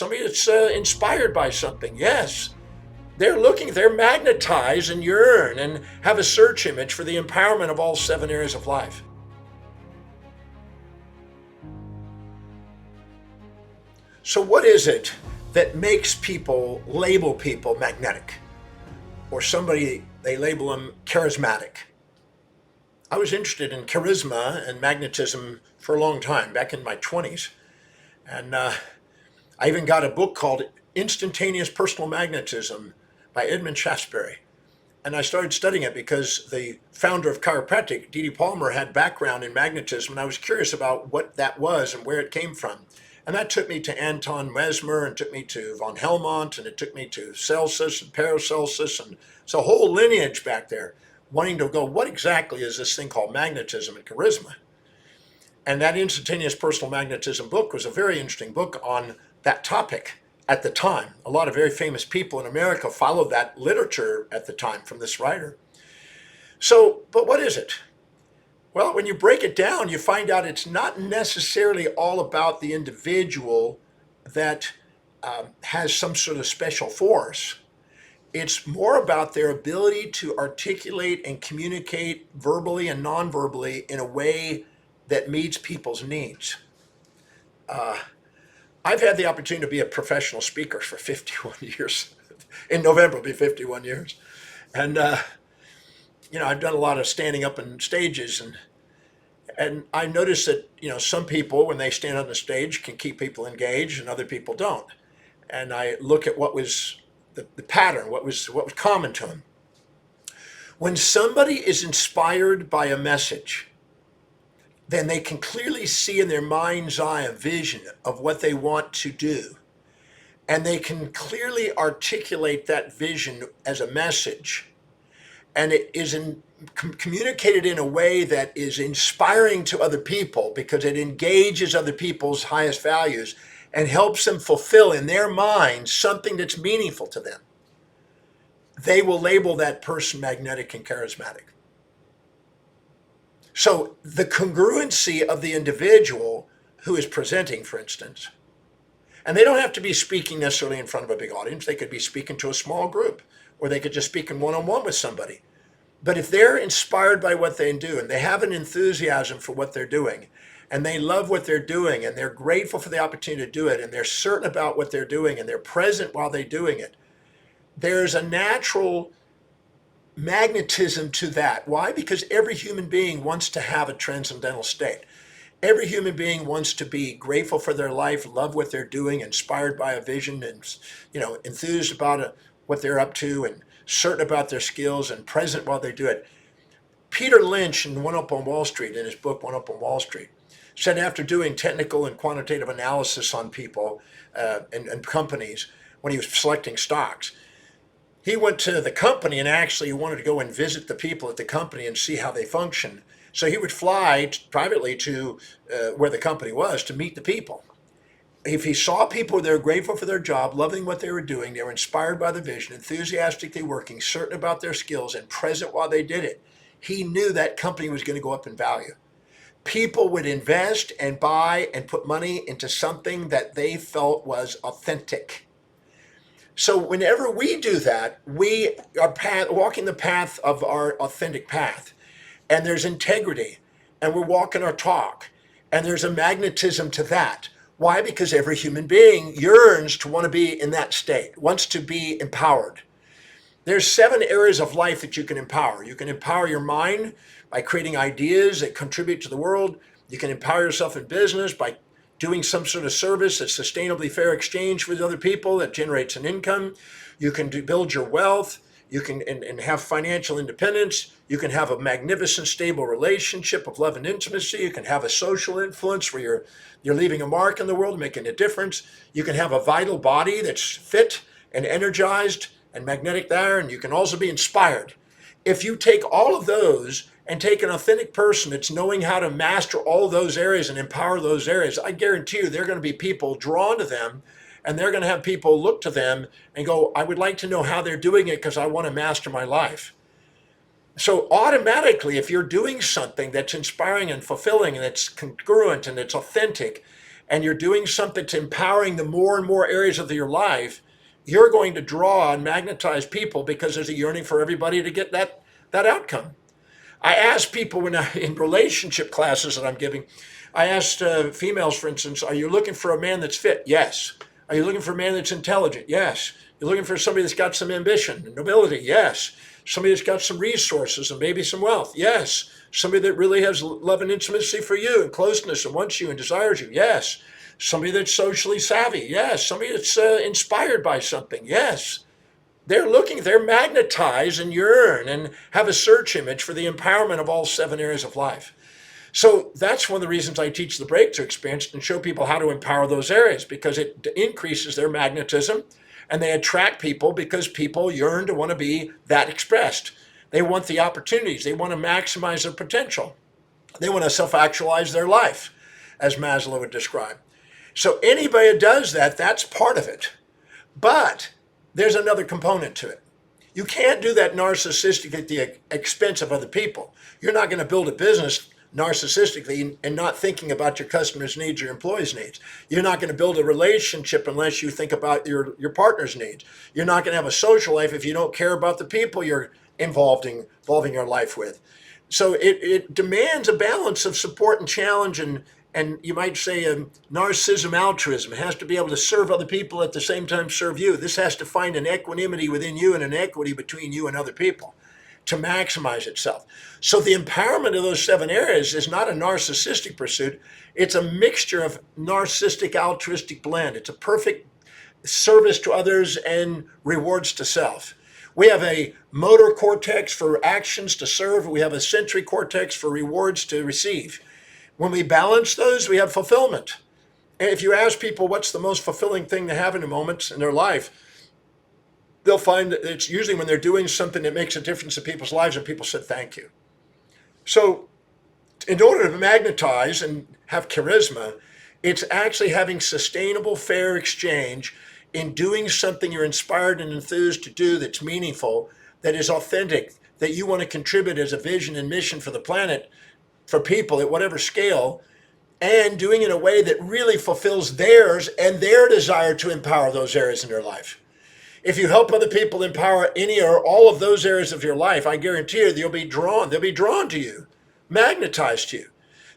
somebody that's inspired by something. Yes, they're magnetized and yearn and have a search image for the empowerment of all 7 areas of life. So what is it that makes people label people magnetic? Or somebody, they label them charismatic. I was interested in charisma and magnetism for a long time, back in my 20s. And I even got a book called Instantaneous Personal Magnetism by Edmund Shaftesbury. And I started studying it because the founder of chiropractic, D.D. Palmer, had background in magnetism, and I was curious about what that was and where it came from. And that took me to Anton Mesmer, and took me to von Helmont, and it took me to Celsus and Paracelsus, and it's a whole lineage back there, wanting to go, what exactly is this thing called magnetism and charisma? And that Instantaneous Personal Magnetism book was a very interesting book on that topic at the time. A lot of very famous people in America followed that literature at the time from this writer. So, but what is it? Well, when you break it down, you find out it's not necessarily all about the individual that has some sort of special force. It's more about their ability to articulate and communicate verbally and non-verbally in a way that meets people's needs. I've had the opportunity to be a professional speaker for 51 years. In November, it'll be 51 years. And, I've done a lot of standing up on stages, and I noticed that, some people, when they stand on the stage, can keep people engaged and other people don't. And I look at what was the pattern, what was common to them. When somebody is inspired by a message, then they can clearly see in their mind's eye a vision of what they want to do. And they can clearly articulate that vision as a message. And it is communicated in a way that is inspiring to other people because it engages other people's highest values and helps them fulfill in their minds something that's meaningful to them. They will label that person magnetic and charismatic. So the congruency of the individual who is presenting, for instance, and they don't have to be speaking necessarily in front of a big audience. They could be speaking to a small group, or they could just speak in one-on-one with somebody. But if they're inspired by what they do, and they have an enthusiasm for what they're doing, and they love what they're doing, and they're grateful for the opportunity to do it, and they're certain about what they're doing, and they're present while they're doing it, there's a natural magnetism to that. Why? Because every human being wants to have a transcendental state. Every human being wants to be grateful for their life, love what they're doing, inspired by a vision, and enthused about what they're up to, and certain about their skills, and present while they do it. Peter Lynch, in One Up on Wall Street, in his book One Up on Wall Street, said after doing technical and quantitative analysis on people and companies when he was selecting stocks, he went to the company and actually wanted to go and visit the people at the company and see how they function. So he would fly privately to where the company was to meet the people. If he saw people that were grateful for their job, loving what they were doing, they were inspired by the vision, enthusiastically working, certain about their skills, and present while they did it, he knew that company was going to go up in value. People would invest and buy and put money into something that they felt was authentic. So whenever we do that, we are walking the path of our authentic path. And there's integrity. And we're walking our talk. And there's a magnetism to that. Why? Because every human being yearns to want to be in that state, wants to be empowered. There's 7 areas of life that you can empower. You can empower your mind by creating ideas that contribute to the world. You can empower yourself in business by doing some sort of service that's sustainably fair exchange with other people that generates an income. You can build your wealth. You can and have financial independence. You can have a magnificent, stable relationship of love and intimacy. You can have a social influence where you're leaving a mark in the world, making a difference. You can have a vital body that's fit and energized and magnetic there, and you can also be inspired. If you take all of those and take an authentic person that's knowing how to master all those areas and empower those areas, I guarantee you there are going to be people drawn to them, and they're going to have people look to them and go, I would like to know how they're doing it because I want to master my life. So automatically, if you're doing something that's inspiring and fulfilling and it's congruent and it's authentic and you're doing something to empowering the more and more areas of your life, you're going to draw and magnetize people because there's a yearning for everybody to get that outcome. I ask people in relationship classes that I'm giving, I asked females, for instance, are you looking for a man that's fit? Yes. Are you looking for a man that's intelligent? Yes. You're looking for somebody that's got some ambition and nobility? Yes. Somebody that's got some resources and maybe some wealth? Yes. Somebody that really has love and intimacy for you and closeness and wants you and desires you? Yes. Somebody that's socially savvy? Yes. Somebody that's inspired by something? Yes. They're magnetized and yearn and have a search image for the empowerment of all 7 areas of life. So that's one of the reasons I teach the breakthrough experience and show people how to empower those areas, because it increases their magnetism and they attract people because people yearn to want to be that expressed. They want the opportunities. They want to maximize their potential. They want to self-actualize their life, as Maslow would describe. So anybody that does that, that's part of it. But there's another component to it. You can't do that narcissistic at the expense of other people. You're not going to build a business narcissistically and not thinking about your customers' needs or your employees' needs. You're not going to build a relationship unless you think about your partner's needs. You're not going to have a social life if you don't care about the people you're involving your life with. So it demands a balance of support and challenge and you might say narcissism, altruism. It has to be able to serve other people at the same time serve you. This has to find an equanimity within you and an equity between you and other people to maximize itself. So the empowerment of those 7 areas is not a narcissistic pursuit. It's a mixture of narcissistic, altruistic blend. It's a perfect service to others and rewards to self. We have a motor cortex for actions to serve. We have a sensory cortex for rewards to receive. When we balance those, we have fulfillment. And if you ask people what's the most fulfilling thing to have in a moment in their life, they'll find that it's usually when they're doing something that makes a difference in people's lives and people said thank you. So in order to magnetize and have charisma, it's actually having sustainable, fair exchange in doing something you're inspired and enthused to do that's meaningful, that is authentic, that you want to contribute as a vision and mission for the planet, for people at whatever scale, and doing it in a way that really fulfills theirs and their desire to empower those areas in their life. If you help other people empower any or all of those areas of your life, I guarantee you they'll be drawn to you, magnetized to you.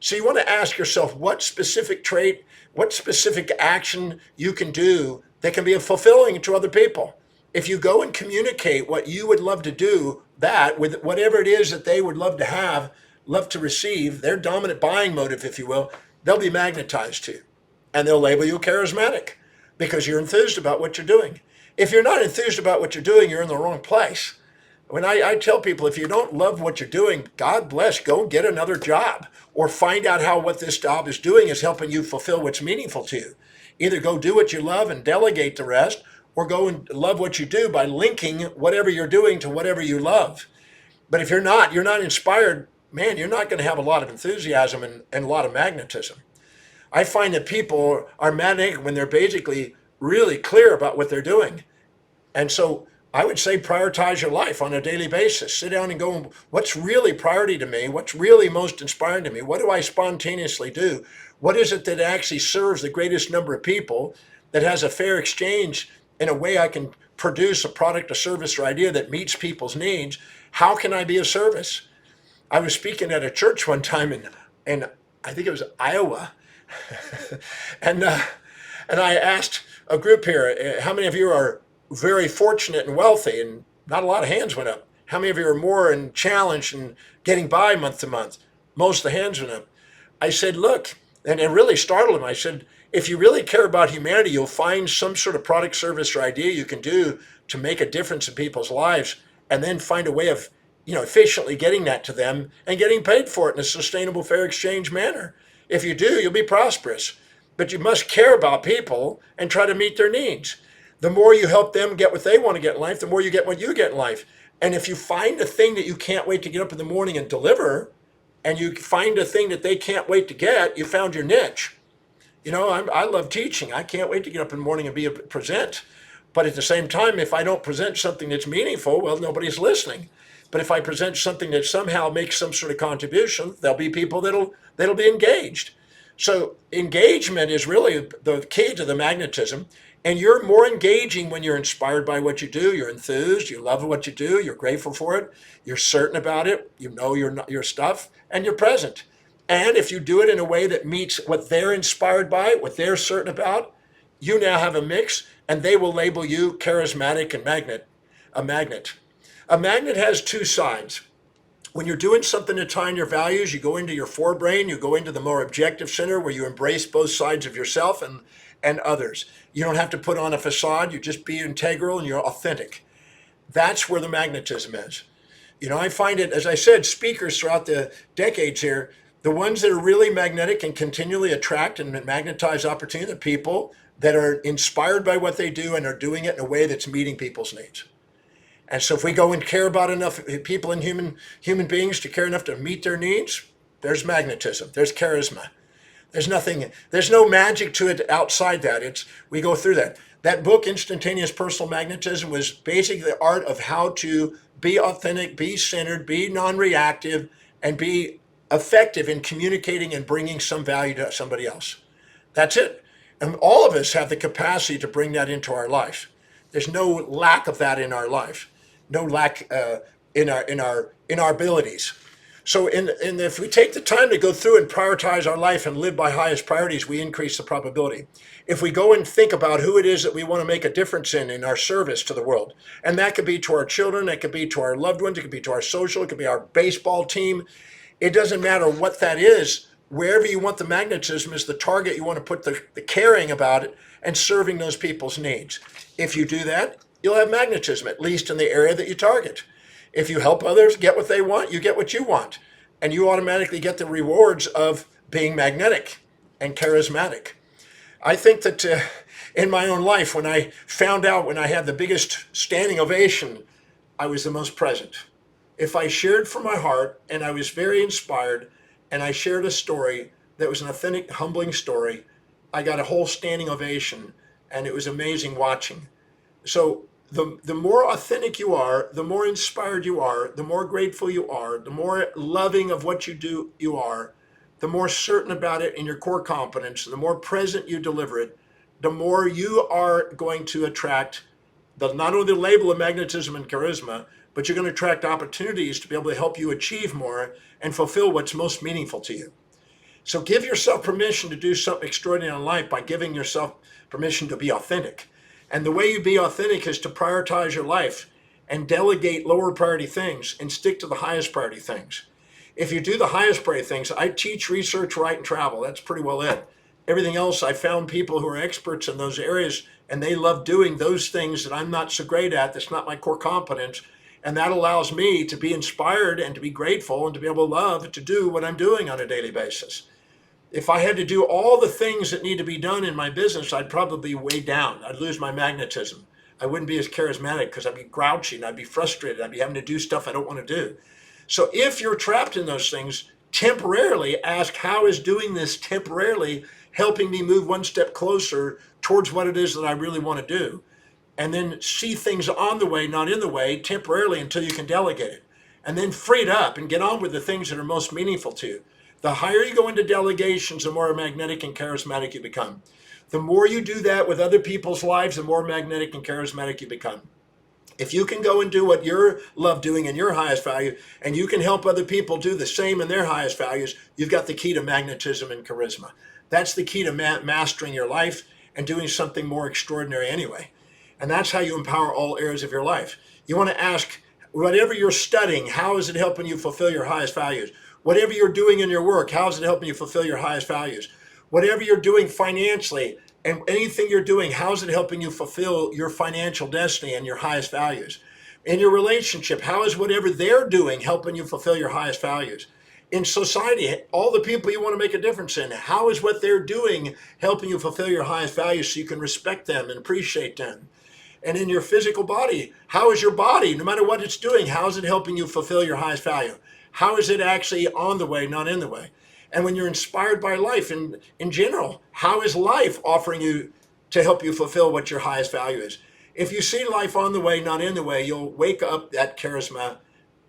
So you want to ask yourself what specific trait, what specific action you can do that can be fulfilling to other people. If you go and communicate what you would love to do, that with whatever it is that they would love to have, love to receive, their dominant buying motive, if you will, they'll be magnetized to you. And they'll label you charismatic because you're enthused about what you're doing. If you're not enthused about what you're doing, you're in the wrong place. When I tell people, if you don't love what you're doing, God bless, go get another job or find out how what this job is doing is helping you fulfill what's meaningful to you. Either go do what you love and delegate the rest, or go and love what you do by linking whatever you're doing to whatever you love. But if you're not inspired, man, you're not going to have a lot of enthusiasm and a lot of magnetism. I find that people are magnetic when they're basically really clear about what they're doing. And so I would say prioritize your life on a daily basis. Sit down and go, what's really priority to me? What's really most inspiring to me? What do I spontaneously do? What is it that actually serves the greatest number of people, that has a fair exchange in a way I can produce a product, a service, or idea that meets people's needs? How can I be of service? I was speaking at a church one time in I think it was Iowa, and I asked a group here, how many of you are very fortunate and wealthy? And not a lot of hands went up. How many of you are more and challenged and getting by month to month? Most of the hands went up. I said, look, and it really startled him. I said, if you really care about humanity, you'll find some sort of product, service, or idea you can do to make a difference in people's lives, and then find a way of efficiently getting that to them and getting paid for it in a sustainable, fair exchange manner. If you do, you'll be prosperous. But you must care about people and try to meet their needs. The more you help them get what they want to get in life, the more you get what you get in life. And if you find a thing that you can't wait to get up in the morning and deliver, and you find a thing that they can't wait to get, you found your niche. I love teaching. I can't wait to get up in the morning and present. But at the same time, if I don't present something that's meaningful, well, nobody's listening. But if I present something that somehow makes some sort of contribution, there'll be people that'll be engaged. So engagement is really the key to the magnetism. And you're more engaging when you're inspired by what you do. You're enthused. You love what you do. You're grateful for it. You're certain about it. You know your stuff, and you're present. And if you do it in a way that meets what they're inspired by, what they're certain about, you now have a mix, and they will label you charismatic and a magnet. A magnet has two sides. When you're doing something to tie in your values, you go into your forebrain, you go into the more objective center where you embrace both sides of yourself and others. You don't have to put on a facade, you just be integral and you're authentic. That's where the magnetism is. I find it, as I said, speakers throughout the decades here, the ones that are really magnetic and continually attract and magnetize opportunity, the people that are inspired by what they do and are doing it in a way that's meeting people's needs. And so if we go and care about enough people and human beings to care enough to meet their needs, there's magnetism, there's charisma. There's no magic to it outside that. We go through that. That book, Instantaneous Personal Magnetism, was basically the art of how to be authentic, be centered, be non-reactive, and be effective in communicating and bringing some value to somebody else. That's it. And all of us have the capacity to bring that into our life. There's no lack of that in our life, no lack in our abilities. So if we take the time to go through and prioritize our life and live by highest priorities, we increase the probability. If we go and think about who it is that we want to make a difference in our service to the world, and that could be to our children, it could be to our loved ones, it could be to our social, it could be our baseball team. It doesn't matter what that is. Wherever you want the magnetism is the target. You want to put the caring about it and serving those people's needs. If you do that, you'll have magnetism, at least in the area that you target. If you help others get what they want, you get what you want. And you automatically get the rewards of being magnetic and charismatic. I think that in my own life, when I found out when I had the biggest standing ovation, I was the most present. If I shared from my heart and I was very inspired and I shared a story that was an authentic, humbling story, I got a whole standing ovation, and it was amazing watching. So the more authentic you are, the more inspired you are, the more grateful you are, the more loving of what you do you are, the more certain about it in your core competence, the more present you deliver it, the more you are going to attract not only the label of magnetism and charisma, but you're going to attract opportunities to be able to help you achieve more and fulfill what's most meaningful to you. So give yourself permission to do something extraordinary in life by giving yourself permission to be authentic. And the way you be authentic is to prioritize your life and delegate lower priority things and stick to the highest priority things. If you do the highest priority things, I teach, research, write, and travel. That's pretty well it. Everything else, I found people who are experts in those areas, and they love doing those things that I'm not so great at. That's not my core competence. And that allows me to be inspired and to be grateful and to be able to love to do what I'm doing on a daily basis. If I had to do all the things that need to be done in my business, I'd probably be way down. I'd lose my magnetism. I wouldn't be as charismatic because I'd be grouchy and I'd be frustrated. I'd be having to do stuff I don't want to do. So if you're trapped in those things, temporarily ask, how is doing this temporarily helping me move one step closer towards what it is that I really want to do? And then see things on the way, not in the way, temporarily until you can delegate it. And then free it up and get on with the things that are most meaningful to you. The higher you go into delegations, the more magnetic and charismatic you become. The more you do that with other people's lives, the more magnetic and charismatic you become. If you can go and do what you love doing in your highest value, and you can help other people do the same in their highest values, you've got the key to magnetism and charisma. That's the key to mastering your life and doing something more extraordinary anyway. And that's how you empower all areas of your life. You want to ask, whatever you're studying, how is it helping you fulfill your highest values? Whatever you're doing in your work, how is it helping you fulfill your highest values? Whatever you're doing financially and anything you're doing, how is it helping you fulfill your financial destiny and your highest values? In your relationship, how is whatever they're doing helping you fulfill your highest values? In society, all the people you want to make a difference in, how is what they're doing helping you fulfill your highest values so you can respect them and appreciate them? And in your physical body, how is your body, no matter what it's doing, how is it helping you fulfill your highest value? How is it actually on the way, not in the way? And when you're inspired by life in general, how is life offering you to help you fulfill what your highest value is? If you see life on the way, not in the way, you'll wake up that charisma,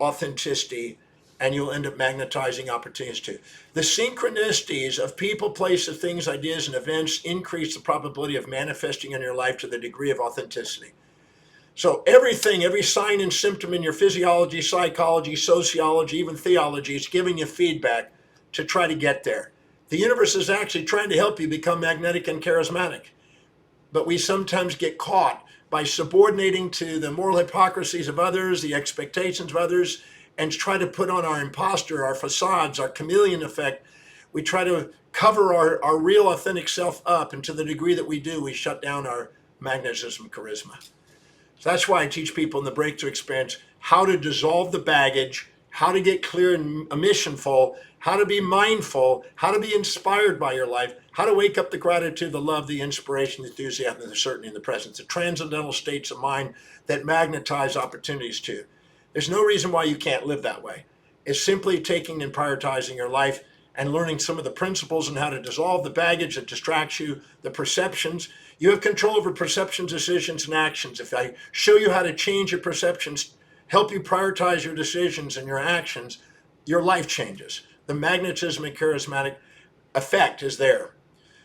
authenticity, and you'll end up magnetizing opportunities too. The synchronicities of people, places, things, ideas, and events increase the probability of manifesting in your life to the degree of authenticity. So everything, every sign and symptom in your physiology, psychology, sociology, even theology is giving you feedback to try to get there. The universe is actually trying to help you become magnetic and charismatic. But we sometimes get caught by subordinating to the moral hypocrisies of others, the expectations of others, and try to put on our imposter, our facades, our chameleon effect. We try to cover our real authentic self up, and to the degree that we do, we shut down our magnetism charisma. So that's why I teach people in the breakthrough experience how to dissolve the baggage, how to get clear and missionful, how to be mindful, how to be inspired by your life, how to wake up the gratitude, the love, the inspiration, the enthusiasm, the certainty in the presence, the transcendental states of mind that magnetize opportunities to you. There's no reason why you can't live that way. It's simply taking and prioritizing your life and learning some of the principles and how to dissolve the baggage that distracts you, the perceptions. You have control over perceptions, decisions, and actions. If I show you how to change your perceptions, help you prioritize your decisions and your actions, your life changes. The magnetism and charismatic effect is there.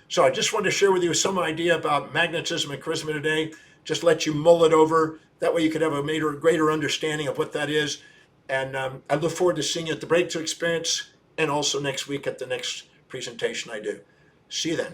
So I just wanted to share with you some idea about magnetism and charisma today. Just let you mull it over. That way you could have a greater understanding of what that is. And I look forward to seeing you at the Breakthrough Experience and also next week at the next presentation I do. See you then.